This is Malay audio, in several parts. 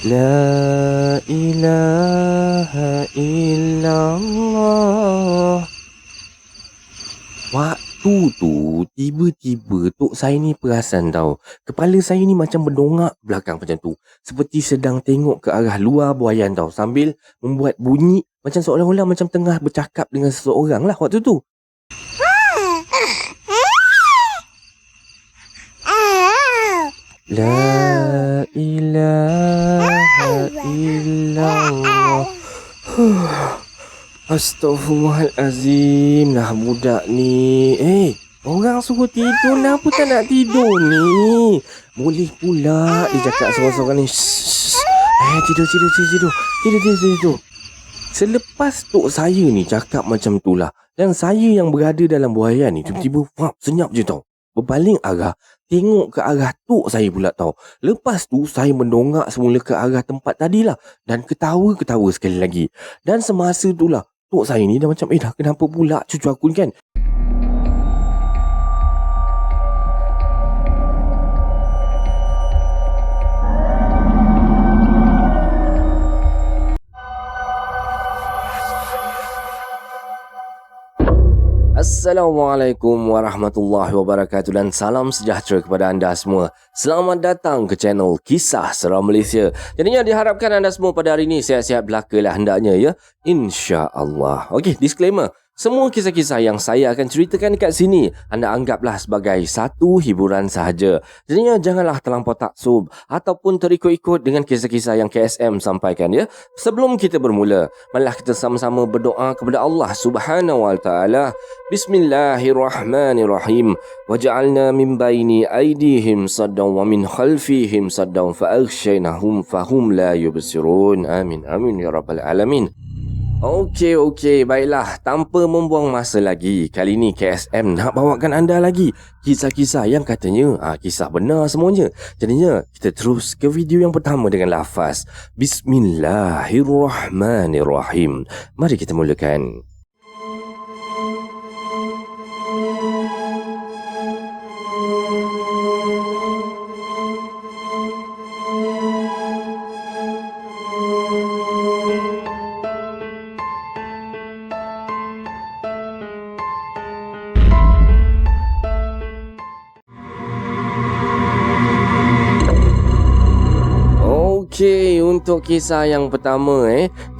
La ilaha illallah. Waktu tu, tiba-tiba Tok saya ni perasan tau. Kepala saya ni macam berdongak belakang macam tu. Seperti sedang tengok ke arah luar buaian tau. Sambil membuat bunyi macam seolah-olah macam tengah bercakap dengan seseorang lah waktu tu. La ilaha illallah. Astaghfirullahalazim lah budak ni. Orang suruh tidur, kenapa tak nak tidur ni? Boleh pula dia cakap seorang-seorang ni. Shh. Tidur. Tidur. Selepas tok saya ni cakap macam tu lah, dan saya yang berada dalam buaian ni tiba-tiba senyap je tau. Berpaling arah, tengok ke arah tok saya pula tau. Lepas tu saya mendongak semula ke arah tempat tadilah dan ketawa-ketawa sekali lagi. Dan semasa tu lah tok saya ni dah macam dah kenapa pula cucu aku ni kan. Assalamualaikum warahmatullahi wabarakatuh dan salam sejahtera kepada anda semua. Selamat datang ke channel Kisah Seram Malaysia. Jadinya diharapkan anda semua pada hari ini sihat-sihat belaka lah hendaknya ya. InsyaAllah. Okey, disclaimer. Semua kisah-kisah yang saya akan ceritakan dekat sini anda anggaplah sebagai satu hiburan sahaja. Jadinya janganlah terlampau taksub ataupun terikut-ikut dengan kisah-kisah yang KSM sampaikan ya. Sebelum kita bermula, marilah kita sama-sama berdoa kepada Allah Subhanahu wa taala. Bismillahirrahmanirrahim. Waj'alna min baini aydihim saddan wa min khalfihim saddan fa aghshaynahum fahum la yubsirun. Amin ya rabbal alamin. Okey, baiklah. Tanpa membuang masa lagi, kali ni KSM nak bawakan anda lagi kisah-kisah yang katanya kisah benar semuanya. Jadinya kita terus ke video yang pertama dengan lafaz Bismillahirrahmanirrahim. Mari kita mulakan. Okey, untuk kisah yang pertama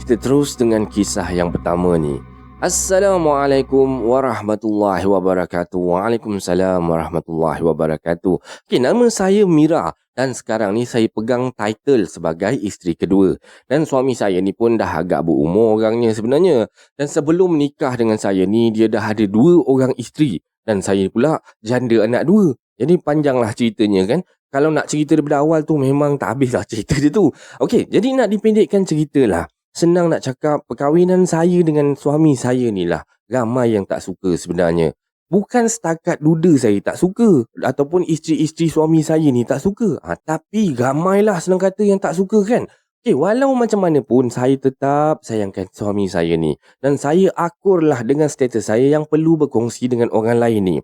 kita terus dengan kisah yang pertama ni. Assalamualaikum warahmatullahi wabarakatuh. Waalaikumsalam warahmatullahi wabarakatuh. Okey, nama saya Mira dan sekarang ni saya pegang title sebagai isteri kedua. Dan suami saya ni pun dah agak berumur orangnya sebenarnya. Dan sebelum menikah dengan saya ni dia dah ada 2 orang isteri dan saya pula janda anak 2. Jadi panjanglah ceritanya kan. Kalau nak cerita daripada awal tu memang tak habislah cerita dia tu. Okey, jadi nak dipendekkan cerita lah. Senang nak cakap, perkahwinan saya dengan suami saya ni lah ramai yang tak suka sebenarnya. Bukan setakat duda saya tak suka ataupun isteri-isteri suami saya ni tak suka. Tapi ramailah senang kata yang tak suka kan. Okey, walau macam mana pun saya tetap sayangkan suami saya ni. Dan saya akurlah dengan status saya yang perlu berkongsi dengan orang lain ni.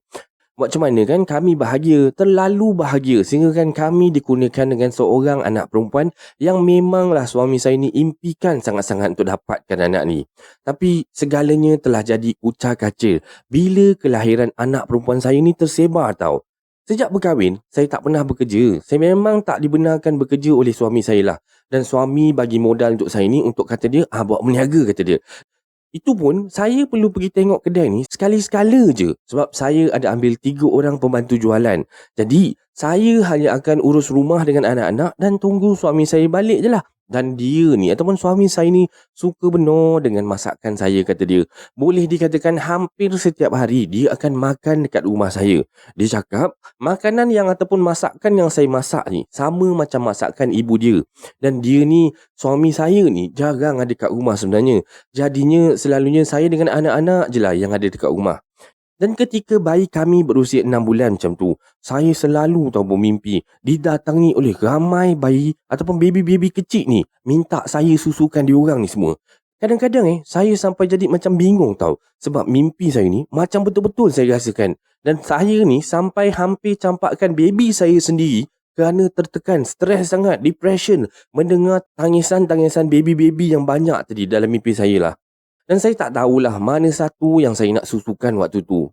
Macam mana kan kami bahagia, terlalu bahagia sehingga kan kami dikurniakan dengan seorang anak perempuan yang memanglah suami saya ni impikan sangat-sangat untuk dapatkan anak ni. Tapi segalanya telah jadi ucak-kacir bila kelahiran anak perempuan saya ni tersebar tau. Sejak berkahwin, saya tak pernah bekerja. Saya memang tak dibenarkan bekerja oleh suami saya lah. Dan suami bagi modal untuk saya ni untuk kata dia, buat berniaga kata dia. Itu pun saya perlu pergi tengok kedai ni sekali-sekala je sebab saya ada ambil 3 orang pembantu jualan. Jadi saya hanya akan urus rumah dengan anak-anak dan tunggu suami saya balik je lah. Dan dia ni ataupun suami saya ni suka benar dengan masakan saya kata dia. Boleh dikatakan hampir setiap hari dia akan makan dekat rumah saya. Dia cakap makanan yang ataupun masakan yang saya masak ni sama macam masakan ibu dia. Dan dia ni suami saya ni jarang ada kat rumah sebenarnya. Jadinya selalunya saya dengan anak-anak je lah yang ada dekat rumah. Dan ketika bayi kami berusia 6 bulan macam tu, saya selalu tahu bermimpi didatangi oleh ramai bayi ataupun baby-baby kecil ni minta saya susukan diorang ni semua. Kadang-kadang saya sampai jadi macam bingung tau sebab mimpi saya ni macam betul-betul saya rasakan. Dan saya ni sampai hampir campakkan baby saya sendiri kerana tertekan, stres sangat, depression, mendengar tangisan-tangisan baby-baby yang banyak tadi dalam mimpi saya lah. Dan saya tak tahulah mana satu yang saya nak susukan waktu tu.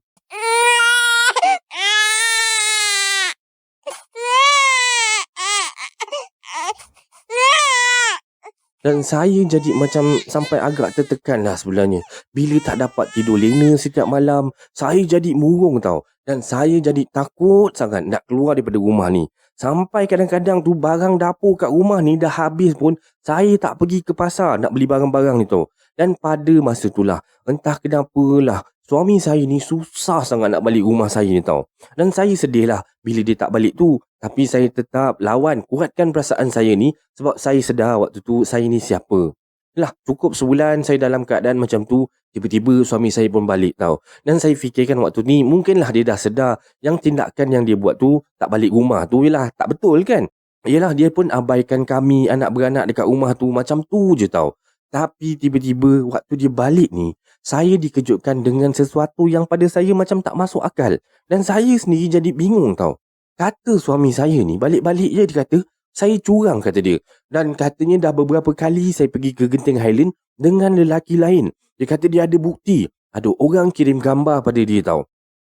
Dan saya jadi macam sampai agak tertekan lah sebenarnya. Bila tak dapat tidur lena setiap malam, saya jadi murung tau. Dan saya jadi takut sangat nak keluar daripada rumah ni. Sampai kadang-kadang tu barang dapur kat rumah ni dah habis pun, saya tak pergi ke pasar nak beli barang-barang ni tau. Dan pada masa tu lah, entah kenapalah, suami saya ni susah sangat nak balik rumah saya ni tau. Dan saya sedih lah bila dia tak balik tu. Tapi saya tetap lawan, kuatkan perasaan saya ni sebab saya sedar waktu tu saya ni siapa. Lah, cukup sebulan saya dalam keadaan macam tu, tiba-tiba suami saya pun balik tau. Dan saya fikirkan waktu ni mungkinlah dia dah sedar yang tindakan yang dia buat tu tak balik rumah tu ialah tak betul kan. Yelah, dia pun abaikan kami anak beranak dekat rumah tu macam tu je tau. Tapi tiba-tiba waktu dia balik ni, saya dikejutkan dengan sesuatu yang pada saya macam tak masuk akal. Dan saya sendiri jadi bingung tau. Kata suami saya ni balik-balik je dia kata, saya curang kata dia. Dan katanya dah beberapa kali saya pergi ke Genting Highland dengan lelaki lain. Dia kata dia ada bukti. Ada orang kirim gambar pada dia tau.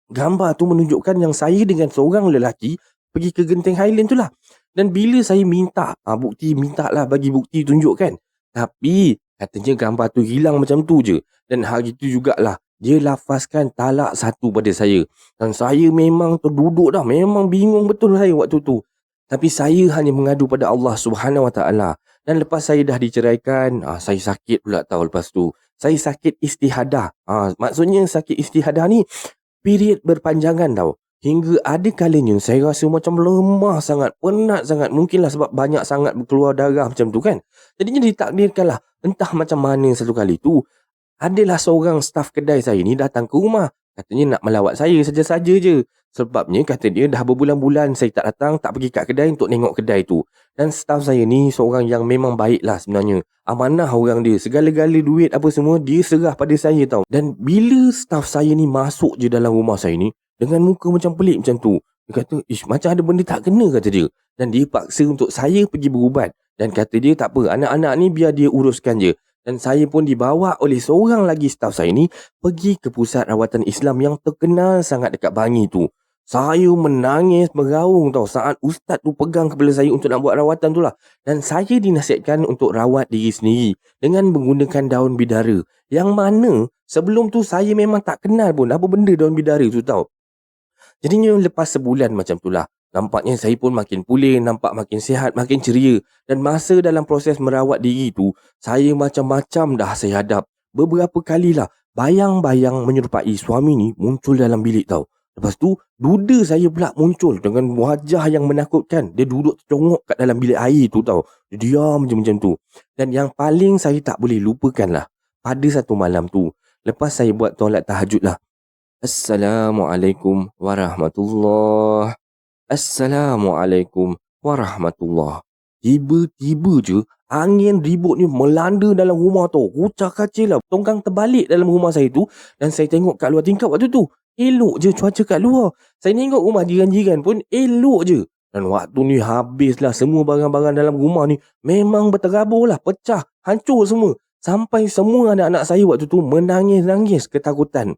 Gambar tu menunjukkan yang saya dengan seorang lelaki pergi ke Genting Highland tu lah. Dan bila saya minta bukti, minta lah bagi bukti tunjukkan. Tapi katanya gambar tu hilang macam tu je. Dan hari tu jugalah dia lafazkan talak satu pada saya. Dan saya memang terduduk dah. Memang bingung betul saya waktu tu. Tapi saya hanya mengadu pada Allah Subhanahu Wa Taala. Dan lepas saya dah diceraikan, saya sakit pula tahu lepas tu. Saya sakit istihadah. Maksudnya sakit istihadah ni period berpanjangan tau. Hingga ada kalanya saya rasa macam lemah sangat, penat sangat. Mungkinlah sebab banyak sangat keluar darah macam tu kan. Jadinya ditakdirkanlah entah macam mana satu kali tu, adalah seorang staf kedai saya ni datang ke rumah. Katanya nak melawat saya saja-saja je. Sebabnya kata dia dah berbulan-bulan saya tak datang, tak pergi kat kedai untuk tengok kedai tu. Dan staf saya ni seorang yang memang baik lah sebenarnya. Amanah orang dia. Segala-gala duit apa semua dia serah pada saya tau. Dan bila staf saya ni masuk je dalam rumah saya ni, dengan muka macam pelik macam tu. Dia kata, macam ada benda tak kena kata dia. Dan dia paksa untuk saya pergi berubat. Dan kata dia tak apa, anak-anak ni biar dia uruskan je. Dan saya pun dibawa oleh seorang lagi staf saya ni pergi ke pusat rawatan Islam yang terkenal sangat dekat Bangi tu. Saya menangis meraung tau saat ustaz tu pegang kepala saya untuk nak buat rawatan tu lah. Dan saya dinasihatkan untuk rawat diri sendiri dengan menggunakan daun bidara. Yang mana sebelum tu saya memang tak kenal pun apa benda daun bidara tu tau. Jadinya lepas sebulan macam tu lah, nampaknya saya pun makin pulih, nampak makin sihat, makin ceria. Dan masa dalam proses merawat diri tu, saya macam-macam dah saya hadap. Beberapa kalilah bayang-bayang menyerupai suami ni muncul dalam bilik tau. Lepas tu, duda saya pula muncul dengan wajah yang menakutkan. Dia duduk tercongok kat dalam bilik air tu tau. Dia diam macam tu. Dan yang paling saya tak boleh lupakan lah, pada satu malam tu, lepas saya buat solat tahajud lah, Assalamualaikum warahmatullahi. Assalamualaikum warahmatullahi. Tiba-tiba je angin ribut ni melanda dalam rumah tu. Kucak-kacil lah. Tongkang terbalik dalam rumah saya tu. Dan saya tengok kat luar tingkap waktu tu, elok je cuaca kat luar. Saya tengok rumah jiran-jiran pun elok je. Dan waktu ni habislah semua barang-barang dalam rumah ni. Memang berterabur lah, pecah, hancur semua. Sampai semua anak-anak saya waktu tu menangis-nangis ketakutan.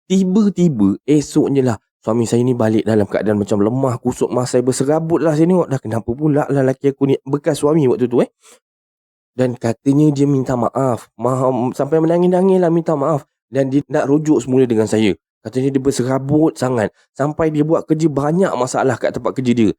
Tiba-tiba esoknya lah suami saya ni balik dalam keadaan macam lemah, kusut mah. Saya berserabut lah, saya tengok dah kenapa pula lah lelaki aku ni, bekas suami waktu tu Dan katanya dia minta maaf, sampai menangis-nangis lah minta maaf. Dan dia nak rujuk semula dengan saya. Katanya dia berserabut sangat, sampai dia buat kerja banyak masalah kat tempat kerja dia.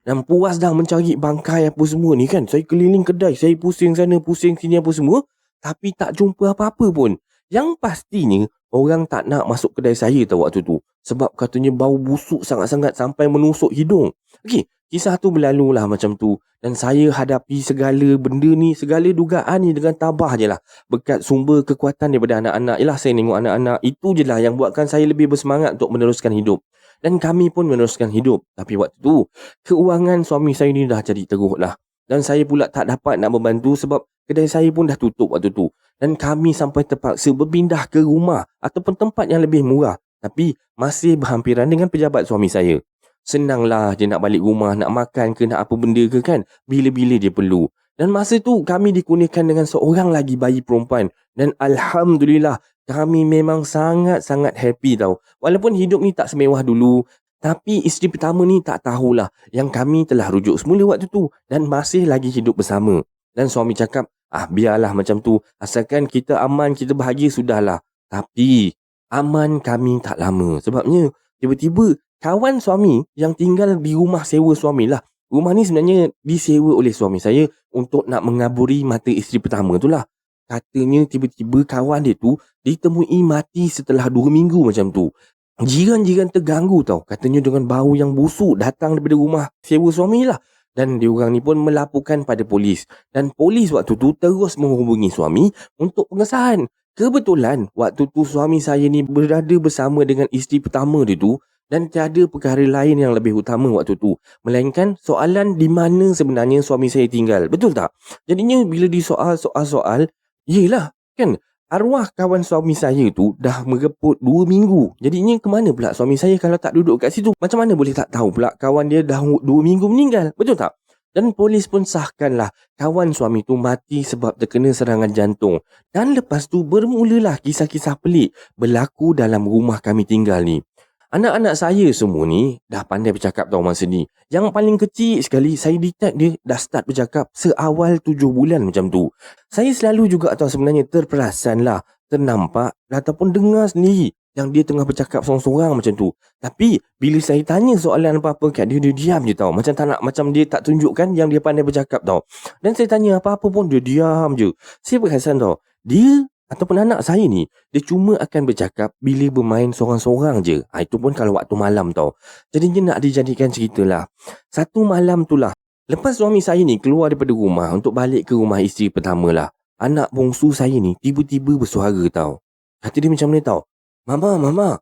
Dan puas dah mencari bangkai apa semua ni kan. Saya keliling kedai, saya pusing sana, pusing sini apa semua. Tapi tak jumpa apa-apa pun. Yang pastinya, orang tak nak masuk kedai saya tahu waktu tu. Sebab katanya bau busuk sangat-sangat sampai menusuk hidung. Okey, kisah tu berlalu lah macam tu. Dan saya hadapi segala benda ni, segala dugaan ni dengan tabah je lah. Berkat sumber kekuatan daripada anak-anak. Yelah, saya tengok anak-anak. Itu je lah yang buatkan saya lebih bersemangat untuk meneruskan hidup. Dan kami pun meneruskan hidup. Tapi waktu tu, keuangan suami saya ni dah jadi teruk lah. Dan saya pula tak dapat nak membantu sebab kedai saya pun dah tutup waktu tu. Dan kami sampai terpaksa berpindah ke rumah ataupun tempat yang lebih murah. Tapi masih berhampiran dengan pejabat suami saya. senanglah dia nak balik rumah, nak makan ke, nak apa benda ke kan, bila-bila dia perlu. Dan masa tu kami dikurniakan dengan seorang lagi bayi perempuan. Dan Alhamdulillah, kami memang sangat-sangat happy tau. Walaupun hidup ni tak semewah dulu, tapi isteri pertama ni tak tahulah yang kami telah rujuk semula waktu tu dan masih lagi hidup bersama. Dan suami cakap, biarlah macam tu, asalkan kita aman, kita bahagia sudahlah. Tapi aman kami tak lama. Sebabnya tiba-tiba kawan suami yang tinggal di rumah sewa suami lah. Rumah ni sebenarnya disewa oleh suami saya untuk nak mengaburi mata isteri pertama tu lah. Katanya tiba-tiba kawan dia tu ditemui mati setelah 2 minggu macam tu. Jiran-jiran terganggu tau. Katanya dengan bau yang busuk datang daripada rumah sewa suami lah. Dan diorang ni pun melaporkan pada polis. Dan polis waktu tu terus menghubungi suami untuk pengesahan. Kebetulan waktu tu suami saya ni berada bersama dengan isteri pertama dia tu. Dan tiada perkara lain yang lebih utama waktu tu. Melainkan soalan di mana sebenarnya suami saya tinggal. Betul tak? Jadinya bila disoal-soal, yelah kan, arwah kawan suami saya tu dah mereput 2 minggu. Jadinya ke mana pula suami saya kalau tak duduk kat situ? Macam mana boleh tak tahu pula kawan dia dah 2 minggu meninggal? Betul tak? Dan polis pun sahkanlah kawan suami tu mati sebab terkena serangan jantung. Dan lepas tu bermulalah kisah-kisah pelik berlaku dalam rumah kami tinggal ni. Anak-anak saya semua ni dah pandai bercakap tau masa ni. Yang paling kecil sekali saya detect dia dah start bercakap seawal 7 bulan macam tu. Saya selalu juga tau sebenarnya terperasan lah, ternampak ataupun dengar sendiri yang dia tengah bercakap sorang-sorang macam tu. Tapi bila saya tanya soalan apa-apa kat dia, dia diam je tau. Macam tak nak, macam dia tak tunjukkan yang dia pandai bercakap tau. Dan saya tanya apa-apa pun dia diam je. Saya perasan tau, dia ataupun anak saya ni, dia cuma akan bercakap bila bermain sorang-sorang je. Itu pun kalau waktu malam tau. Jadinya nak dijadikan cerita lah. Satu malam tu lah, lepas suami saya ni keluar daripada rumah untuk balik ke rumah isteri pertama lah, anak bongsu saya ni tiba-tiba bersuara tau. Kata dia macam ni tau, Mama,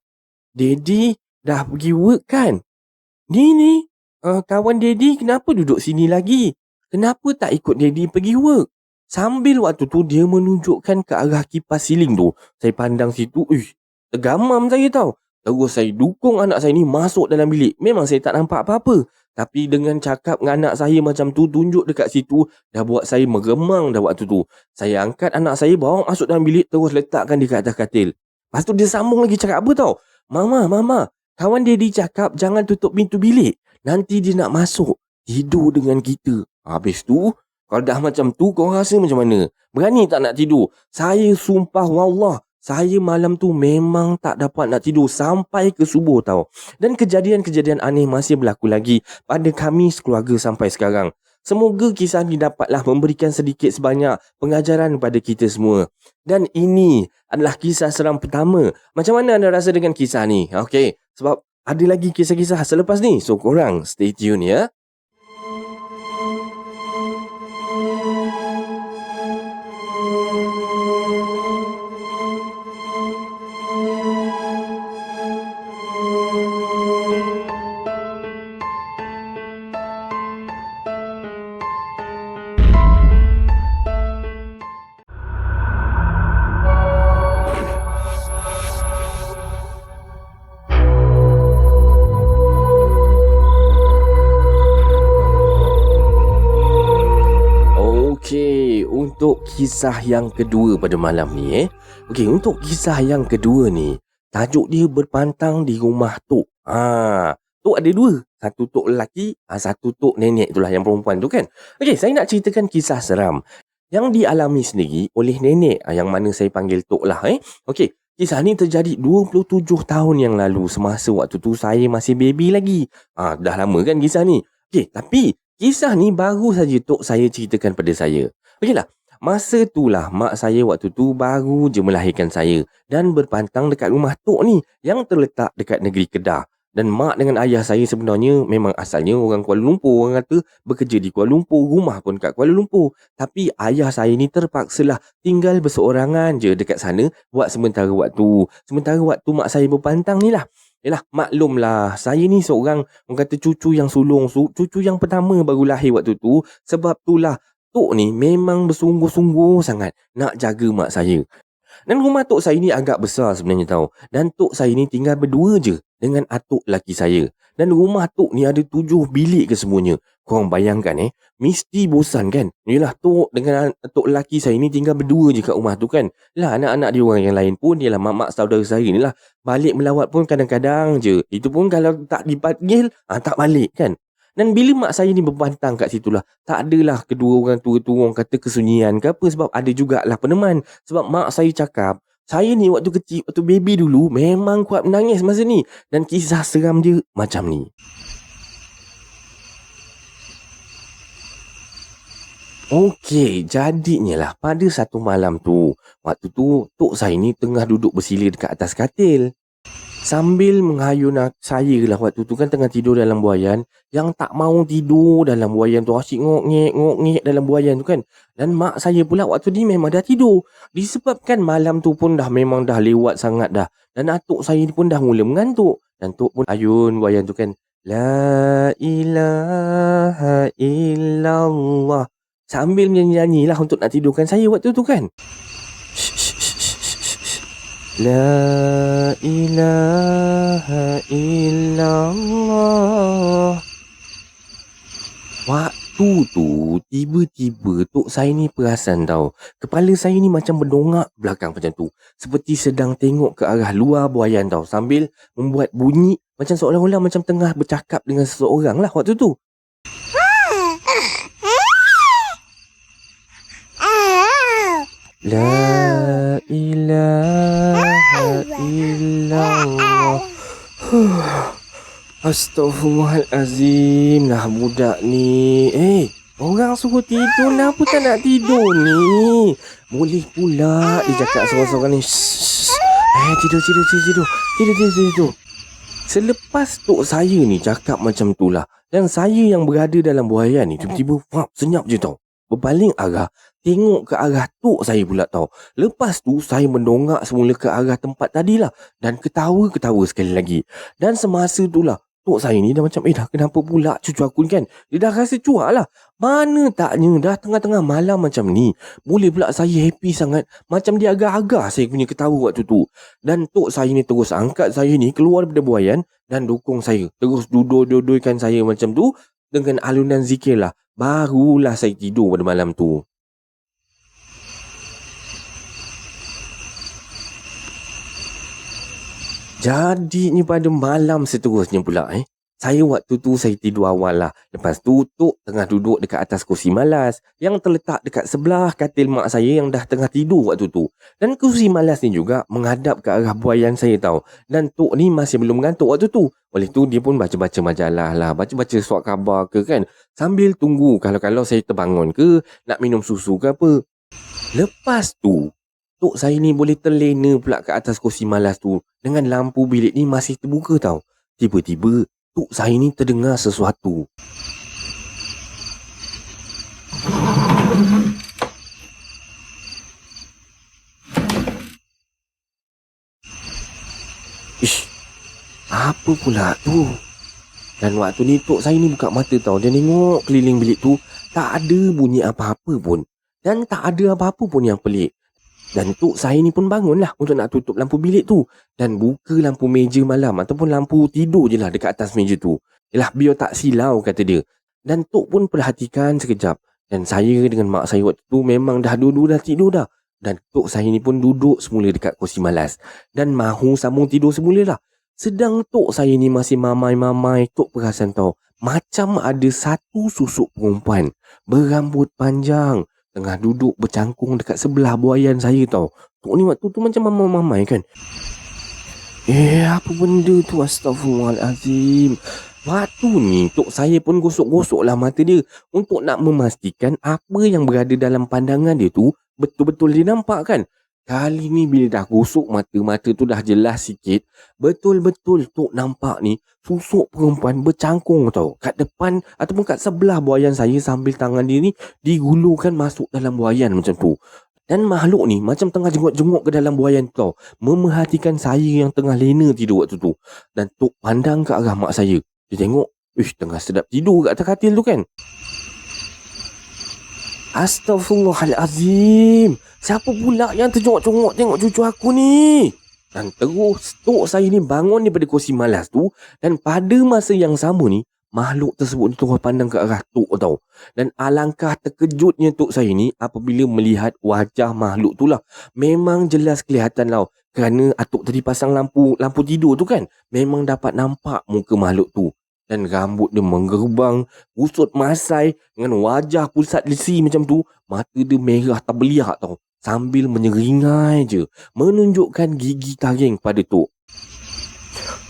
Daddy dah pergi work kan? Ni, kawan Daddy kenapa duduk sini lagi? Kenapa tak ikut Daddy pergi work? Sambil waktu tu dia menunjukkan ke arah kipas siling tu. Saya pandang situ, tergamam saya tau. Terus saya dukung anak saya ni masuk dalam bilik. Memang saya tak nampak apa-apa. Tapi dengan cakap dengan anak saya macam tu, tunjuk dekat situ, dah buat saya meremang dah waktu tu. Saya angkat anak saya, bawa masuk dalam bilik, terus letakkan di atas katil. Lepas tu dia sambung lagi cakap apa tau? Mama, kawan Daddy cakap jangan tutup pintu bilik. Nanti dia nak masuk, tidur dengan kita. Habis tu, kalau dah macam tu, kau rasa macam mana? Berani tak nak tidur? Saya sumpah wallah, saya malam tu memang tak dapat nak tidur sampai ke subuh tau. Dan kejadian-kejadian aneh masih berlaku lagi pada kami sekeluarga sampai sekarang. Semoga kisah ni dapatlah memberikan sedikit sebanyak pengajaran kepada kita semua. Dan ini adalah kisah seram pertama. Macam mana anda rasa dengan kisah ni? Okey, sebab ada lagi kisah-kisah selepas ni. So korang stay tune ya. Untuk kisah yang kedua pada malam ni Okey, untuk kisah yang kedua ni, tajuk dia berpantang di rumah Tok. Tok ada 2. Satu Tok lelaki, satu Tok nenek itulah yang perempuan tu kan. Okey, saya nak ceritakan kisah seram yang dialami sendiri oleh nenek yang mana saya panggil Tok lah Okey, kisah ni terjadi 27 tahun yang lalu semasa waktu tu saya masih baby lagi. Dah lama kan kisah ni. Okey, tapi kisah ni baru saja Tok saya ceritakan pada saya. Okeylah. Masa tu lah mak saya waktu tu baru je melahirkan saya dan berpantang dekat rumah Tok ni yang terletak dekat negeri Kedah. Dan mak dengan ayah saya sebenarnya memang asalnya orang Kuala Lumpur. Orang kata bekerja di Kuala Lumpur, rumah pun kat Kuala Lumpur. Tapi ayah saya ni terpaksalah tinggal berseorangan je dekat sana buat sementara waktu. Sementara waktu mak saya berpantang ni lah. Yalah, maklumlah, saya ni seorang orang kata cucu yang sulung, cucu yang pertama baru lahir waktu tu. Sebab itulah Tok ni memang bersungguh-sungguh sangat nak jaga mak saya. Dan rumah Tok saya ni agak besar sebenarnya tau. Dan Tok saya ni tinggal berdua je dengan atuk lelaki saya. Dan rumah Tok ni ada 7 bilik kesemuanya. Korang bayangkan mesti bosan kan? Yelah Tok dengan Tok lelaki saya ni tinggal berdua je kat rumah tu kan. Lah anak-anak dia orang yang lain pun, ialah mak-mak saudara saya ni lah, balik melawat pun kadang-kadang je. Itu pun kalau tak dipanggil, tak balik kan. Dan bila mak saya ni berbantang kat situ lah, tak adalah kedua orang tua-tua orang kata kesunyian ke apa, sebab ada jugalah peneman. Sebab mak saya cakap, saya ni waktu kecil, waktu baby dulu, memang kuat menangis masa ni. Dan kisah seram dia macam ni. Okey, jadinya lah pada satu malam tu, waktu tu tok saya ni tengah duduk bersila dekat atas katil. Sambil menghayun saya lah waktu tu kan tengah tidur dalam buaian. Yang tak mau tidur dalam buaian tu, asyik ngok-ngek dalam buaian tu kan. Dan mak saya pula waktu ni memang dah tidur. Disebabkan malam tu pun dah memang dah lewat sangat dah. Dan atuk saya ni pun dah mula mengantuk. Dan tok pun ayun buaian tu kan. La ilaha illallah. Sambil menyanyi-nyanyi lah untuk nak tidurkan saya waktu tu kan. La ilaha illallah. Waktu tu tiba-tiba tok saya ni perasan tau. Kepala saya ni macam berdongak belakang macam tu. Seperti sedang tengok ke arah luar buaian tau. Sambil membuat bunyi macam seolah-olah macam tengah bercakap dengan seseorang lah waktu tu. La ilaha illallah. Astaghfirullahalazim. Nah budak ni. Orang suruh tidur, kenapa tak nak tidur ni? Boleh pula dia cakap seorang-seorang ni. Tidur. Selepas tok saya ni cakap macam tu lah, dan saya yang berada dalam buaian ni tiba-tiba senyap je tau. Berpaling arah, tengok ke arah tok saya pula tau. Lepas tu saya mendongak semula ke arah tempat tadilah dan ketawa-ketawa sekali lagi. Dan semasa tu lah tok saya ni dah macam dah kenapa pula cucu aku ni kan. Dia dah rasa cuak lah. Mana taknya dah tengah-tengah malam macam ni, boleh pula saya happy sangat. Macam dia agak-agak saya punya ketawa waktu tu. Dan tok saya ni terus angkat saya ni keluar daripada buaian dan dukung saya. Terus duduk-dudukkan saya macam tu dengan alunan zikir lah. Barulah saya tidur pada malam tu. Jadinya pada malam seterusnya pula saya waktu tu saya tidur awal lah. Lepas tu tok tengah duduk dekat atas kursi malas yang terletak dekat sebelah katil mak saya yang dah tengah tidur waktu tu. Dan kursi malas ni juga menghadap ke arah buaian saya tau. Dan tok ni masih belum mengantuk waktu tu. Oleh tu dia pun baca-baca majalah lah, baca-baca surat khabar ke kan. Sambil tunggu kalau saya terbangun ke, nak minum susu ke apa. Lepas tu tok saya ni boleh terlena pula ke atas kursi malas tu dengan lampu bilik ni masih terbuka tau. Tiba-tiba tok saya ni terdengar sesuatu. Ish, apa pula tu? Dan waktu ni tok saya ni buka mata tau. Dia tengok keliling bilik tu, tak ada bunyi apa-apa pun. Dan tak ada apa-apa pun yang pelik. Dan tok saya ni pun bangun lah untuk nak tutup lampu bilik tu. Dan buka lampu meja malam ataupun lampu tidur je lah dekat atas meja tu. Yalah biar tak silau kata dia. Dan tok pun perhatikan sekejap. Dan saya dengan mak saya waktu tu memang dah dua-dua dah tidur dah. Dan tok saya ni pun duduk semula dekat kursi malas. Dan mahu sambung tidur semula lah. Sedang tok saya ni masih mamai-mamai, tok perasan tau. Macam ada satu susuk perempuan berambut panjang tengah duduk bercangkung dekat sebelah buaian saya tau. Tok ni waktu tu macam mamai-mamai kan. Apa benda tu? Astaghfirullahalazim. Waktu ni tok saya pun gosok-gosok lah mata dia untuk nak memastikan apa yang berada dalam pandangan dia tu betul-betul dia nampak kan. Kali ni bila dah gosok mata tu dah jelas sikit. Betul-betul tok nampak ni susuk perempuan bercangkung tau kat depan ataupun kat sebelah buaian saya sambil tangan dia ni digulurkan masuk dalam buaian macam tu. Dan makhluk ni macam tengah jenguk-jenguk ke dalam buaian tu tau, memerhatikan saya yang tengah lena tidur waktu tu. Dan tok pandang ke arah mak saya. Dia tengok, tengah sedap tidur kat atas katil tu kan. Astaghfirullahalazim. Siapa pula yang terjongok-jongok tengok cucu aku ni? Dan terus tok saya ni bangun daripada kursi malas tu, dan pada masa yang sama ni makhluk tersebut tengah pandang ke arah tok tau. Dan alangkah terkejutnya tok saya ni apabila melihat wajah makhluk tu lah. Memang jelas kelihatan tau. Kerana atuk tadi pasang lampu tidur tu kan, memang dapat nampak muka makhluk tu. Dan rambut dia menggerbang, usut masai dengan wajah pusat lesi macam tu. Mata dia merah tak beliak tau. Sambil menyeringai je, menunjukkan gigi taring pada tok.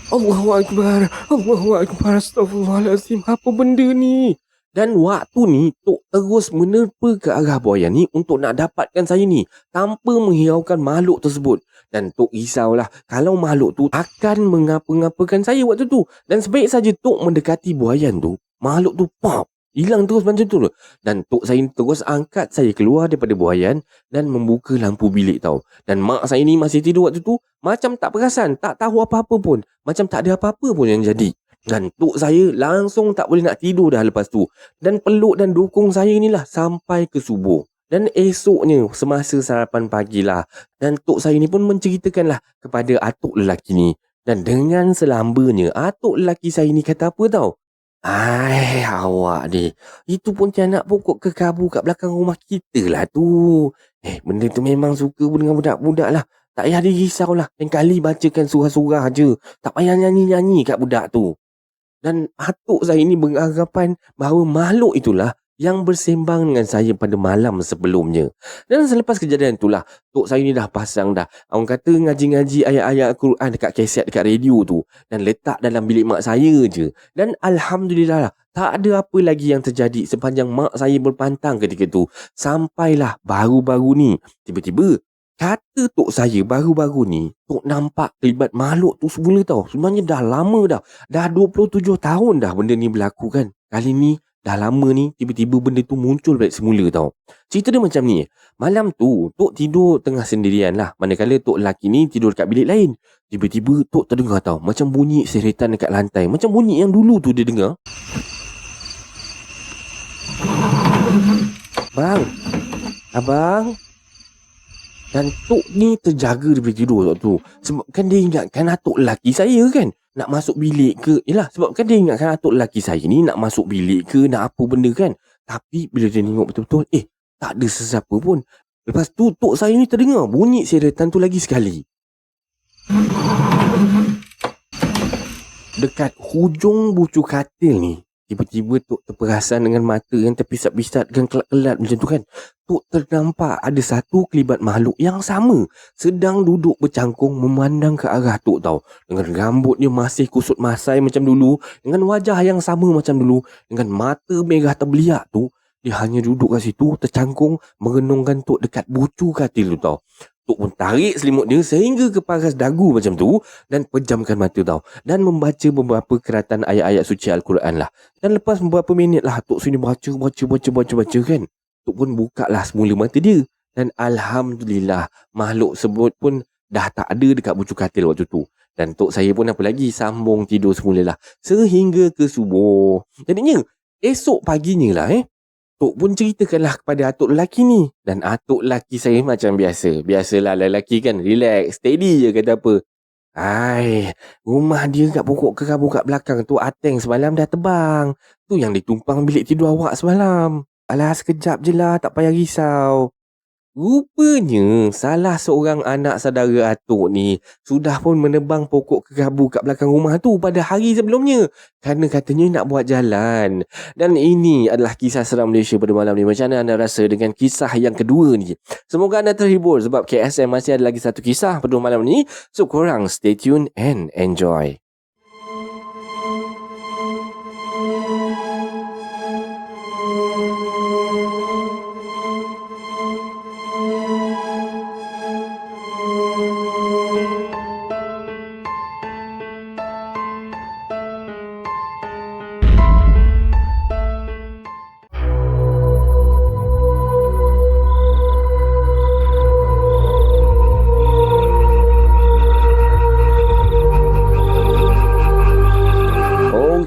Allahu Akbar, Allahu Akbar, Astaghfirullahalazim. Apa benda ni? Dan waktu ni, tok terus menerpa ke arah buaya ni untuk nak dapatkan saya ni tanpa menghiraukan makhluk tersebut. Dan tok risaulah kalau makhluk tu akan mengapa-ngapakan saya waktu tu. Dan sebaik saja tok mendekati buayan tu, makhluk tu pop, hilang terus macam tu. Dan tok saya terus angkat saya keluar daripada buayan dan membuka lampu bilik tau. Dan mak saya ni masih tidur waktu tu, macam tak perasan, tak tahu apa-apa pun. Macam tak ada apa-apa pun yang jadi. Dan tok saya langsung tak boleh nak tidur dah lepas tu. Dan peluk dan dukung saya ni lah sampai ke subuh. Dan esoknya semasa sarapan pagi lah, dan tok saya ni pun menceritakanlah kepada atuk lelaki ni. Dan dengan selambanya, atuk lelaki saya ni kata apa tau? Awak ni, itu pun tiada pokok kekabu kat belakang rumah kita lah tu. Benda tu memang suka pun dengan budak-budak lah. Tak payah dirisaulah. Lain kali bacakan surah-surah je. Tak payah nyanyi-nyanyi kat budak tu. Dan atuk saya ni beranggapan bahawa makhluk itulah yang bersembang dengan saya pada malam sebelumnya. Dan selepas kejadian itulah, tok saya ni dah pasang dah, orang kata ngaji-ngaji ayat-ayat Al-Quran dekat kaset dekat radio tu, dan letak dalam bilik mak saya je. Dan Alhamdulillah lah, tak ada apa lagi yang terjadi sepanjang mak saya berpantang ketika tu. Sampailah baru-baru ni, tiba-tiba kata tok saya baru-baru ni, tok nampak kelibat makhluk tu semula tau. Sebenarnya dah lama dah. Dah 27 tahun dah benda ni berlaku kan. Kali ni dah lama ni tiba-tiba benda tu muncul balik semula tau. Cerita dia macam ni. Malam tu tok tidur tengah sendirian lah. Manakala tok lelaki ni tidur dekat bilik lain. Tiba-tiba tok terdengar tau macam bunyi seretan dekat lantai. Macam bunyi yang dulu tu dia dengar. Bang, abang. Dan tok ni terjaga daripada tidur waktu tu. Sebab kan dia ingatkan atuk lelaki saya kan nak masuk bilik ke. Yelah, sebab kan dia ingatkan atuk lelaki saya ni nak masuk bilik ke, nak apa benda kan. Tapi bila dia tengok betul-betul, tak ada sesiapa pun. Lepas tu tok saya ni terdengar bunyi seretan tu lagi sekali. Dekat hujung bucu katil ni, tiba-tiba tok terperasan dengan mata yang terpisat-pisat dan kelat-kelat macam tu kan. Tok ternampak ada satu kelibat makhluk yang sama sedang duduk bercangkung memandang ke arah tok tau. Dengan rambutnya masih kusut masai macam dulu, dengan wajah yang sama macam dulu, dengan mata merah terbeliak tu. Dia hanya duduk kat situ tercangkung merenungkan tok dekat bucu katil tu tau. Tok pun tarik selimut dia sehingga ke paras dagu macam tu dan pejamkan mata tau. Dan membaca beberapa keratan ayat-ayat suci Al-Quran lah. Dan lepas beberapa minit lah tok sini baca kan. Tok pun buka lah semula mata dia. Dan Alhamdulillah makhluk sebut pun dah tak ada dekat bucu katil waktu tu. Dan tok saya pun apa lagi sambung tidur semula lah. Sehingga ke subuh. Jadinya esok paginya lah tok pun ceritakanlah kepada atuk lelaki ni. Dan atuk lelaki saya macam biasa. Biasalah lelaki kan, relax, steady je kata apa. Rumah dia kat pokok kerabu kat belakang tu ateng semalam dah tebang. Tu yang ditumpang bilik tidur awak semalam. Alah, sekejap je lah, tak payah risau. Rupanya salah seorang anak saudara atuk ni sudah pun menebang pokok kerabu kat belakang rumah tu pada hari sebelumnya. Kerana katanya nak buat jalan. Dan ini adalah kisah seram Malaysia pada malam ni. Macam mana anda rasa dengan kisah yang kedua ni? Semoga anda terhibur sebab KSM masih ada lagi satu kisah pada malam ni. So korang stay tune and enjoy.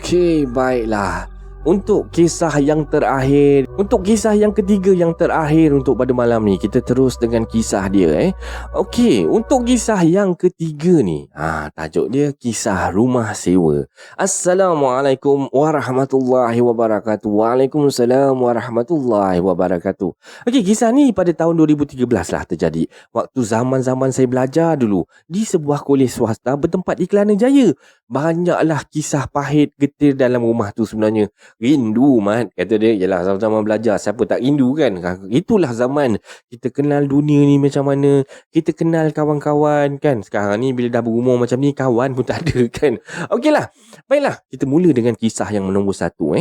Okey, baiklah. Untuk kisah yang terakhir, Untuk kisah yang ketiga yang terakhir untuk pada malam ni, kita terus dengan kisah dia. Okey, untuk kisah yang ketiga ni, tajuk dia kisah rumah sewa. Assalamualaikum warahmatullahi wabarakatuh. Waalaikumsalam warahmatullahi wabarakatuh. Okey, kisah ni pada tahun 2013 lah terjadi. Waktu zaman-zaman saya belajar dulu di sebuah kolej swasta bertempat di Kelana Jaya. Banyaklah kisah pahit getir dalam rumah tu sebenarnya. Rindu Mat, kata dia. Yalah, sama-sama belajar, siapa tak rindu kan. Itulah zaman kita kenal dunia ni macam mana, kita kenal kawan-kawan kan. Sekarang ni bila dah berumur macam ni, kawan pun tak ada kan. Okeylah, baiklah, kita mula dengan kisah yang nombor satu.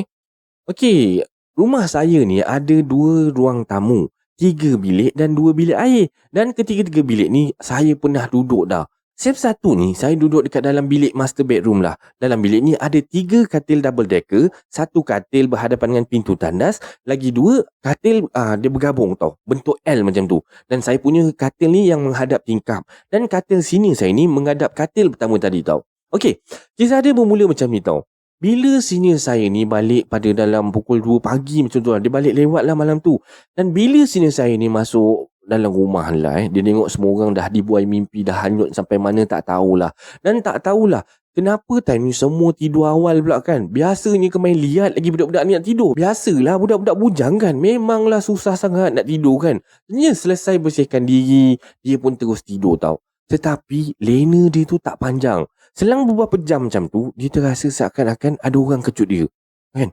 Okey, rumah saya ni ada 2 ruang tamu, 3 bilik dan 2 bilik air. Dan ketiga-tiga bilik ni saya pernah duduk dah. Setiap satu ni saya duduk dekat dalam bilik master bedroom lah. Dalam bilik ni ada 3 katil double decker, 1 katil berhadapan dengan pintu tandas, lagi 2 katil dia bergabung tau, bentuk L macam tu. Dan saya punya katil ni yang menghadap tingkap, dan katil sini saya ni menghadap katil pertama tadi tau. Okey, kisah dia bermula macam ni tau. Bila senior saya ni balik pada dalam pukul 2 pagi macam tu lah. Dia balik lewat lah malam tu. Dan bila senior saya ni masuk dalam rumah lah, dia tengok semua orang dah dibuai mimpi, dah hanyut sampai mana tak tahulah. Dan tak tahulah kenapa time ni semua tidur awal pula kan. Biasanya kemain lihat lagi budak-budak ni nak tidur. Biasalah budak-budak bujang kan, memanglah susah sangat nak tidur kan. Dia selesai bersihkan diri, dia pun terus tidur tau. Tetapi lena dia tu tak panjang. Selang beberapa jam macam tu, dia terasa seakan-akan ada orang kejut dia. Kan?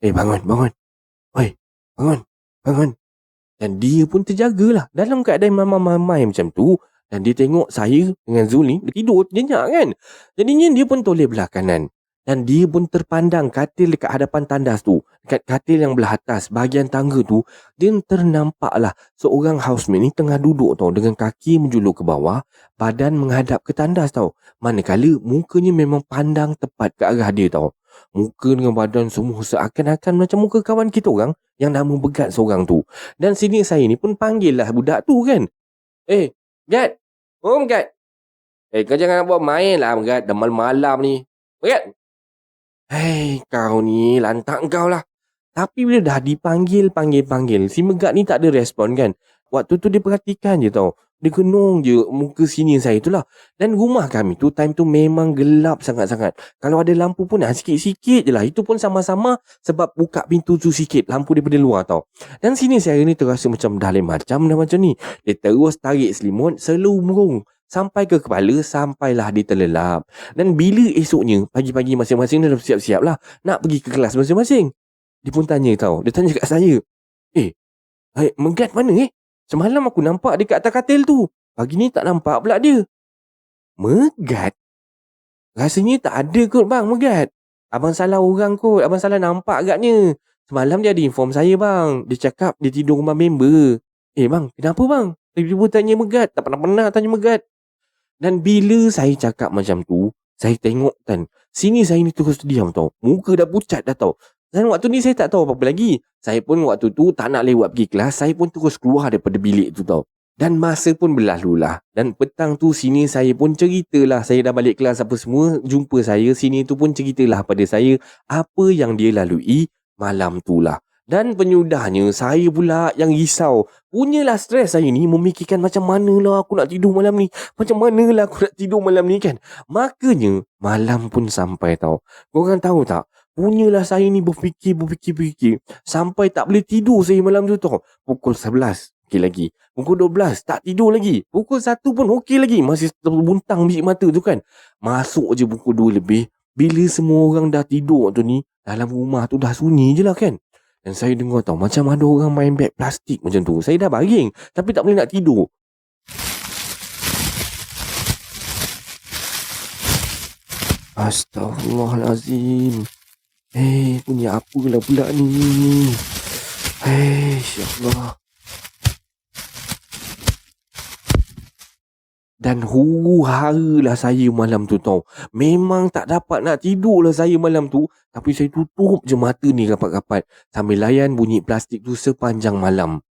Bangun, bangun. Oi, bangun, bangun. Dan dia pun terjagalah dalam keadaan mamai-mamai macam tu. Dan dia tengok saya dengan Zul ni, dia tidur nyenyak kan. Jadinya dia pun toleh belah kanan. Dan dia pun terpandang katil dekat hadapan tandas tu. Dekat katil yang belah atas, bahagian tangga tu, dia ternampaklah seorang housemate ni tengah duduk tau, dengan kaki menjulur ke bawah, badan menghadap ke tandas tau. Manakala mukanya memang pandang tepat ke arah dia tau. Muka dengan badan semua seakan-akan macam muka kawan kita orang yang nama Begat seorang tu. Dan sini saya ni pun panggil lah budak tu kan. Begat. Oh Begat. Kau jangan buat main lah Begat. Dah malam-malam ni. Begat. Kau ni lantak kau lah. Tapi bila dah dipanggil, si Megat ni tak ada respon kan. Waktu tu dia perhatikan je tau. Dia kenung je muka sini saya tu lah. Dan rumah kami tu time tu memang gelap sangat-sangat. Kalau ada lampu pun sikit-sikit je lah. Itu pun sama-sama sebab buka pintu tu sikit, lampu daripada luar tau. Dan sini saya ni terasa macam dah lain macam ni. Dia terus tarik selimut selumrung sampai ke kepala, sampailah dia terlelap. Dan bila esoknya, pagi-pagi masing-masing dah siap-siap lah nak pergi ke kelas masing-masing. Dia pun tanya tau. Dia tanya kat saya, Megat mana Semalam aku nampak dia kat atas katil tu. Pagi ni tak nampak pula dia. Megat? Rasanya tak ada kot bang Megat. Abang salah orang kot. Abang salah nampak agaknya. Semalam dia ada inform saya bang. Dia cakap dia tidur rumah member. Bang, kenapa bang? Tiba-tiba tanya Megat. Tak pernah tanya Megat. Dan bila saya cakap macam tu, saya tengok kan, sini saya ni terus diam tau. Muka dah pucat dah tau. Dan waktu ni saya tak tahu apa-apa lagi. Saya pun waktu tu tak nak lewat pergi kelas. Saya pun terus keluar daripada bilik tu tau. Dan masa pun berlalu lah. Dan petang tu sini saya pun ceritalah. Saya dah balik kelas apa semua. Jumpa saya. Sini tu pun ceritalah pada saya apa yang dia lalui malam tu lah. Dan penyudahnya saya pula yang risau. Punyalah stres saya ni memikirkan macam manalah aku nak tidur malam ni. Macam manalah aku nak tidur malam ni kan. Makanya malam pun sampai tau. Korang tahu tak? Punyalah saya ni berfikir. Sampai tak boleh tidur saya malam tu tau. Pukul 11 okey lagi. Pukul 12 tak tidur lagi. Pukul 1 pun okey lagi. Masih terbuntang biji mata tu kan. Masuk je pukul 2 lebih. Bila semua orang dah tidur tu ni, dalam rumah tu dah sunyi je lah kan. Dan saya dengar tau macam ada orang main beg plastik macam tu. Saya dah baring tapi tak boleh nak tidur. Astaghfirullahalazim. Punya apalah pula ni. InsyaAllah. Dan huru hara lah saya malam tu tau. Memang tak dapat nak tidur lah saya malam tu. Tapi saya tutup je mata ni rapat-rapat sambil layan bunyi plastik tu sepanjang malam.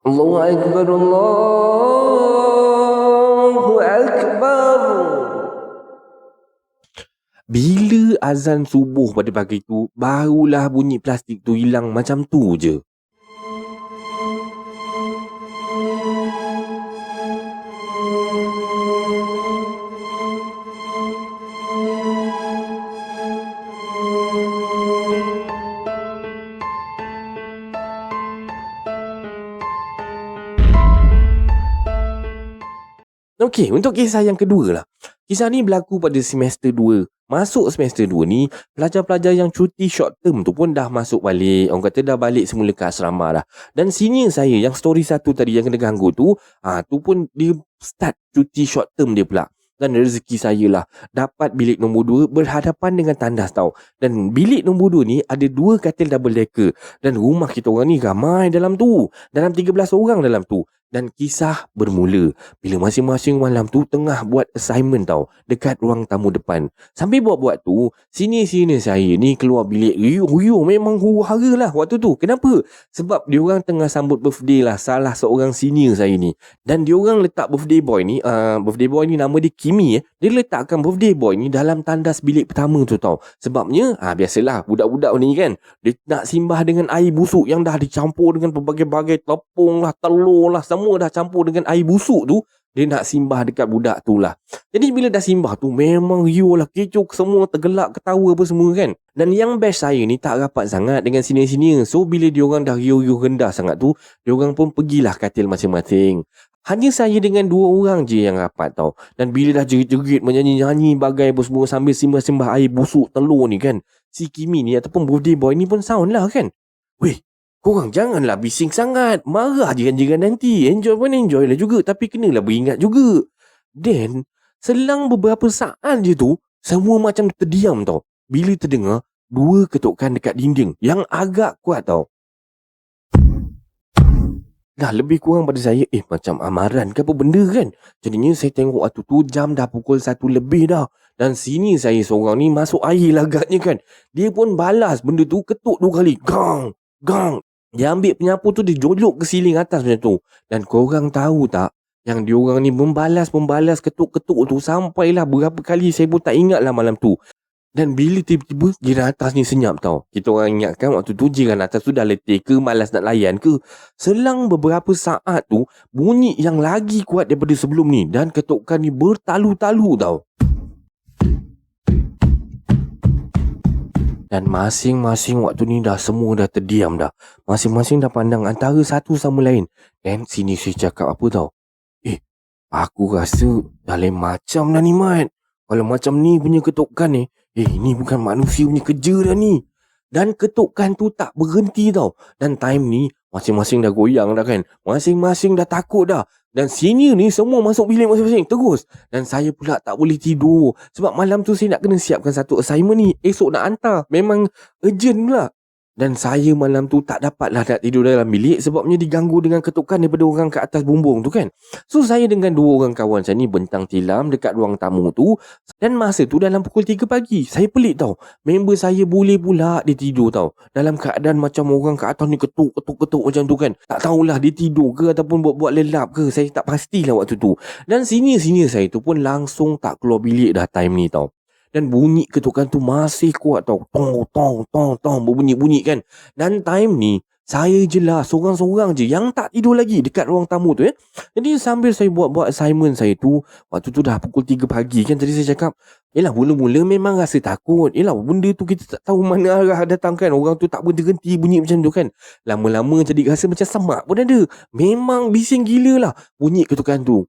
Allahu Akbar, Allahu Akbar. Bila azan subuh pada pagi tu, barulah bunyi plastik tu hilang macam tu je. Okey, untuk kisah yang kedua lah. Kisah ni berlaku pada semester 2. Masuk semester 2 ni, pelajar-pelajar yang cuti short term tu pun dah masuk balik. Orang kata dah balik semula ke asrama dah. Dan senior saya yang story satu tadi yang kena ganggu tu, tu pun dia start cuti short term dia pula. Dan rezeki saya lah dapat bilik nombor 2 berhadapan dengan tandas tau. Dan bilik nombor 2 ni ada 2 katil double decker. Dan rumah kita orang ni ramai dalam tu. Dalam 13 orang dalam tu. Dan kisah bermula bila masing-masing malam tu tengah buat assignment tau dekat ruang tamu depan. Sambil buat-buat tu, senior-senior saya ni keluar bilik riuh-riuh, memang huru-hara lah waktu tu. Kenapa? Sebab diorang tengah sambut birthday lah salah seorang senior saya ni. Dan diorang letak birthday boy ni nama dia Kimi Dia letakkan birthday boy ni dalam tandas bilik pertama tu tau. Sebabnya biasalah budak-budak ni kan, dia nak simbah dengan air busuk yang dah dicampur dengan berbagai-bagai tepung lah, telur lah, semua dah campur dengan air busuk tu. Dia nak simbah dekat budak tu lah. Jadi bila dah simbah tu, memang riuh lah, kecoh semua, tergelak, ketawa apa semua kan. Dan yang best saya ni tak rapat sangat dengan senior-senior. So bila diorang dah riuh-riuh rendah sangat tu, diorang pun pergilah katil masing-masing. Hanya saya dengan 2 orang je yang rapat tau. Dan bila dah jerit-jerit, menyanyi-nyanyi bagai apa semua sambil simbah-simbah air busuk telur ni kan, si Kimi ni ataupun birthday boy ni pun sound lah kan. Weh, korang janganlah bising sangat. Marah jiran-jiran nanti. Enjoy pun enjoy lah juga. Tapi kenalah beringat juga. Then, selang beberapa saat je tu, semua macam terdiam tau. Bila terdengar 2 ketukan dekat dinding yang agak kuat tau. Dah lebih kurang pada saya, macam amaran ke apa benda kan. Jadinya saya tengok waktu tu jam dah pukul 1 lebih dah. Dan sini saya seorang ni masuk air lah agaknya kan. Dia pun balas benda tu, ketuk 2 kali. Gang, gang. Dia ambil penyapu tu, dia jolok ke siling atas macam tu. Dan korang tahu tak, yang diorang ni membalas ketuk-ketuk tu sampailah berapa kali saya pun tak ingat lah malam tu. Dan bila tiba-tiba jiran atas ni senyap tau. Kita orang ingatkan waktu tu jiran atas tu dah letih ke, malas nak layan ke. Selang beberapa saat tu, bunyi yang lagi kuat daripada sebelum ni. Dan ketukan ni bertalu-talu tau. Dan masing-masing waktu ni dah semua dah terdiam dah. Masing-masing dah pandang antara satu sama lain. Dan sini saya cakap apa tau. Aku rasa dah lain macam dah ni Mat. Kalau macam ni punya ketukan ni, ni bukan manusia punya kerja dah ni. Dan ketukan tu tak berhenti tau. Dan time ni masing-masing dah goyang dah kan. Masing-masing dah takut dah. Dan senior ni semua masuk bilik masing-masing terus. Dan saya pula tak boleh tidur. Sebab malam tu saya nak kena siapkan satu assignment ni. Esok nak hantar. Memang urgent pula. Dan saya malam tu tak dapatlah nak tidur dalam bilik sebabnya diganggu dengan ketukan daripada orang kat atas bumbung tu kan. So saya dengan 2 orang kawan saya ni bentang tilam dekat ruang tamu tu. Dan masa tu dalam pukul 3 pagi. Saya pelik tau. Member saya boleh pula dia tidur tau. Dalam keadaan macam orang kat atas ni ketuk macam tu kan. Tak tahulah dia tidur ke ataupun buat-buat lelap ke. Saya tak pastilah waktu tu. Dan senior-senior saya tu pun langsung tak keluar bilik dah time ni tau. Dan bunyi ketukan tu masih kuat tau. Tong berbunyi-bunyi kan. Dan time ni saya je lah seorang-seorang je yang tak tidur lagi dekat ruang tamu tu Jadi sambil saya buat assignment saya tu, waktu tu dah pukul 3 pagi kan. Tadi saya cakap, yelah mula-mula memang rasa takut. Yelah benda tu kita tak tahu mana arah datang kan. Orang tu tak berhenti bunyi macam tu kan. Lama-lama jadi rasa macam semak pun ada. Memang bising gila lah bunyi ketukan tu.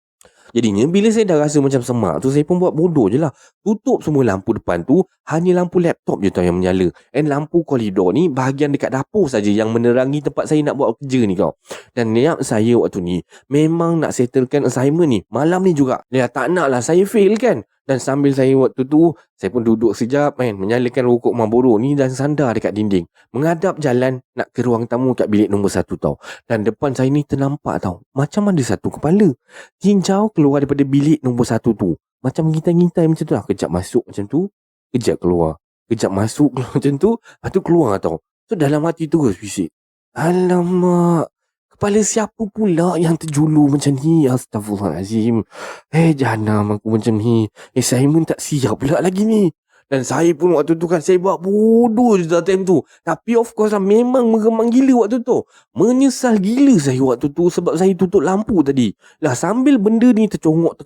Jadinya bila saya dah rasa macam semak tu, saya pun buat bodoh je lah. Tutup semua lampu depan tu, hanya lampu laptop je tau yang menyala. And lampu koridor ni bahagian dekat dapur saja yang menerangi tempat saya nak buat kerja ni kau. Dan niat saya waktu ni memang nak settlekan assignment ni malam ni juga. Ya tak nak lah saya fail kan. Dan sambil saya waktu tu, saya pun duduk sekejap kan, menyalakan rokok Marlboro ni dan sandar dekat dinding. Menghadap jalan nak ke ruang tamu kat bilik nombor 1 tau. Dan depan saya ni ternampak tau, macam ada satu kepala tinjau keluar daripada bilik nombor 1 tu. Macam ngintai-ngintai macam tu lah. Kejap masuk macam tu, kejap keluar. Kejap masuk macam tu, lepas tu keluar tau. So dalam hati terus bisik, alamak, kepala siapa pula yang terjulur macam ni? Astaghfirullahalazim. Jahanam aku macam ni. Assignment tak siap pula lagi ni. Dan saya pun waktu tu kan, saya buat bodoh je dalam time tu. Tapi of course lah, memang meremang gila waktu tu. Menyesal gila saya waktu tu sebab saya tutup lampu tadi. Lah sambil benda ni tercongok,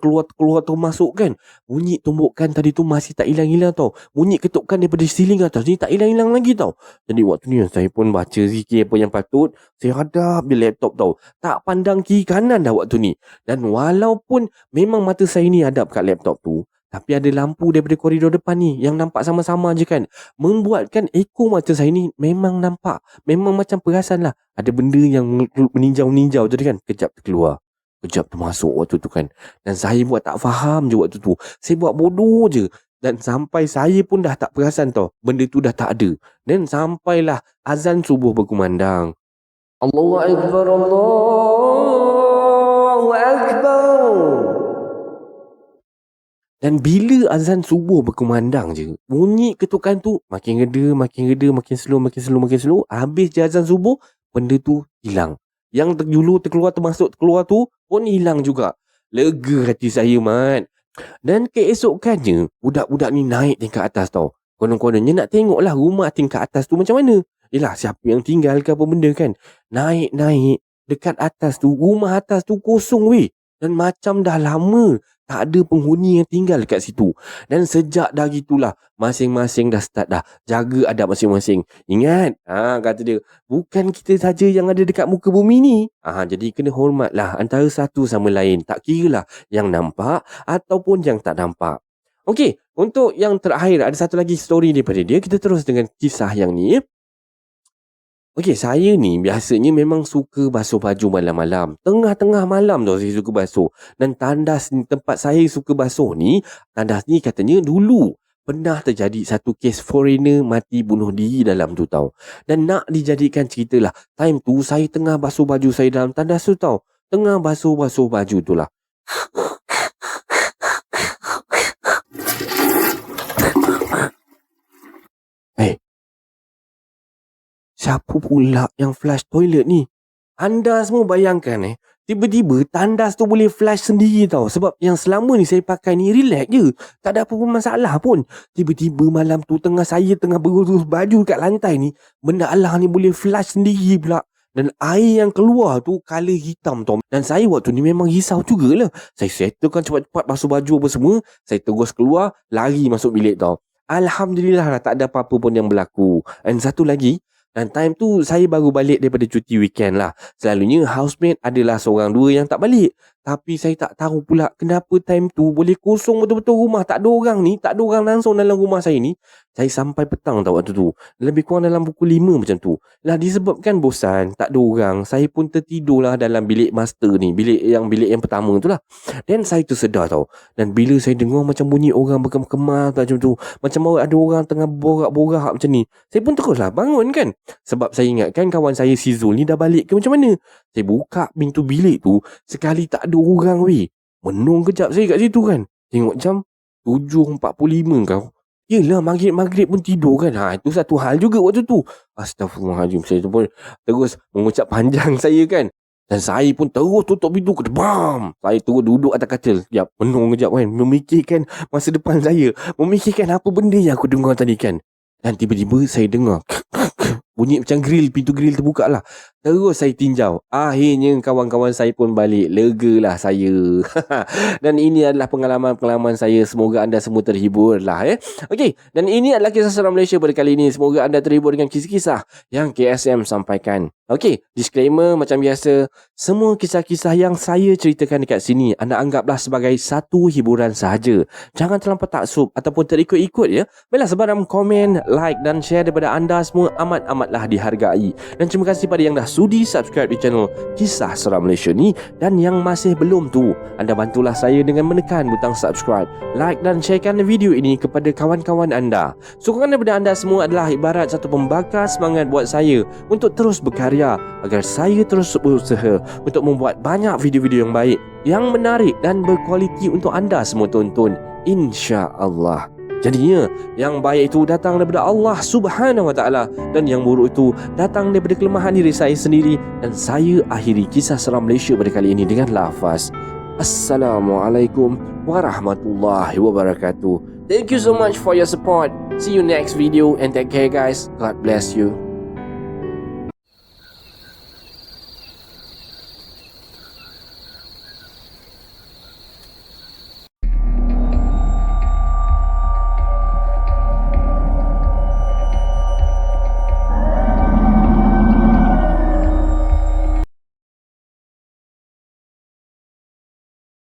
termasuk kan, bunyi tumbukan tadi tu masih tak hilang-hilang tau. Bunyi ketukan daripada siling atas ni tak hilang-hilang lagi tau. Jadi waktu ni saya pun baca zikir apa yang patut. Saya hadap di laptop tau. Tak pandang kiri kanan dah waktu ni. Dan walaupun memang mata saya ni hadap kat laptop tu, tapi ada lampu daripada koridor depan ni yang nampak sama-sama je kan, membuatkan ekor mata saya ni memang nampak. Memang macam perasan lah ada benda yang meninjau-ninjau tadi kan. Kejap terkeluar, kejap termasuk waktu tu kan. Dan saya buat tak faham je waktu tu. Saya buat bodoh je. Dan sampai saya pun dah tak perasan tau, benda tu dah tak ada. Dan sampailah azan subuh berkumandang. Allahu Akbar, Allahu Akbar. Dan bila azan subuh berkumandang je, bunyi ketukan tu makin reda, makin slow. Habis je azan subuh, benda tu hilang. Yang terkeluar tu pun hilang juga. Lega hati saya, Mat. Dan keesokannya, budak-budak ni naik tingkat atas tau. Konon-kononnya nak tengoklah rumah tingkat atas tu macam mana. Yelah, siapa yang tinggal ke apa benda kan. Naik, dekat atas tu, rumah atas tu kosong weh. Dan macam dah lama tak ada penghuni yang tinggal kat situ. Dan sejak dah gitulah, masing-masing dah start dah jaga adab masing-masing. Ingat, kata dia, bukan kita saja yang ada dekat muka bumi ni. Jadi kena hormatlah antara satu sama lain. Tak kira lah yang nampak ataupun yang tak nampak. Okey, untuk yang terakhir, ada satu lagi story daripada dia. Kita terus dengan kisah yang ni. Okey, saya ni biasanya memang suka basuh baju malam-malam. Tengah-tengah malam tau saya suka basuh. Dan tandas ni, tempat saya suka basuh ni, tandas ni katanya dulu pernah terjadi satu kes foreigner mati bunuh diri dalam tu tau. Dan nak dijadikan cerita lah, time tu saya tengah basuh baju saya dalam tandas tu tau. Tengah basuh baju tu lah. Siapa pula yang flush toilet ni? Anda semua bayangkan tiba-tiba tandas tu boleh flush sendiri tau. Sebab yang selama ni saya pakai ni relax je. Tak ada apa-apa masalah pun. Tiba-tiba malam tu saya tengah berurus baju kat lantai ni, benda Allah ni boleh flush sendiri pula. Dan air yang keluar tu color hitam tau. Dan saya waktu ni memang risau jugalah. Saya settlekan cepat-cepat basuh baju apa semua. Saya terus keluar, lari masuk bilik tau. Alhamdulillah lah, tak ada apa-apa pun yang berlaku. Dan satu lagi, dan time tu saya baru balik daripada cuti weekend lah. Selalunya housemate adalah seorang dua yang tak balik. Tapi saya tak tahu pula kenapa time tu boleh kosong betul-betul rumah. Tak ada orang ni, tak ada orang langsung dalam rumah saya ni. Saya sampai petang tau waktu tu. Lebih kurang dalam pukul 5 macam tu. Lah disebabkan bosan, tak ada orang, saya pun tertidur lah dalam bilik master ni. Bilik yang pertama tu lah. Dan saya tersedar tau. Dan bila saya dengar macam bunyi orang berkemas-kemas macam tu, macam ada orang tengah borak-borak macam ni, saya pun teruslah bangun kan. Sebab saya ingatkan kawan saya si Zul ni dah balik ke macam mana. Saya buka pintu bilik tu, sekali tak ada orang weh. Menung kejap saya kat situ kan. Tengok jam 7.45 kau. Yelah, maghrib pun tidur kan. Itu satu hal juga waktu tu. Astaghfirullahaladzim. Saya tu pun terus mengucap panjang saya kan. Dan saya pun terus tutup pintu ke bam. Saya terus duduk atas katil. Sekejap, menung kejap kan. Memikirkan masa depan saya. Memikirkan apa benda yang aku dengar tadi kan. Dan tiba-tiba saya dengar bunyi macam pintu grill terbuka lah. Terus saya tinjau. Akhirnya kawan-kawan saya pun balik. Legalah saya. Dan ini adalah pengalaman-pengalaman saya. Semoga anda semua terhibur lah Okey. Dan ini adalah kisah seram Malaysia pada kali ini. Semoga anda terhibur dengan kisah-kisah yang KSM sampaikan. Okey. Disclaimer macam biasa. Semua kisah-kisah yang saya ceritakan dekat sini, anda anggaplah sebagai satu hiburan sahaja. Jangan terlampau taksub ataupun terikut-ikut ya. Baiklah, sebarang komen, like dan share daripada anda semua amat-amatlah dihargai. Dan terima kasih pada yang dah sudi subscribe di channel Kisah Seram Malaysia ni. Dan yang masih belum tu, anda bantulah saya dengan menekan butang subscribe, like dan sharekan video ini kepada kawan-kawan anda. Sokongan daripada anda semua adalah ibarat satu pembakar semangat buat saya untuk terus berkarya, agar saya terus berusaha untuk membuat banyak video-video yang baik, yang menarik dan berkualiti untuk anda semua tonton, insya-Allah. Jadinya yang baik itu datang daripada Allah Subhanahu Wa Taala dan yang buruk itu datang daripada kelemahan diri saya sendiri. Dan saya akhiri kisah seram Malaysia pada kali ini dengan lafaz Assalamualaikum warahmatullahi wabarakatuh. Thank you so much for your support. See you next video and take care guys. God bless you.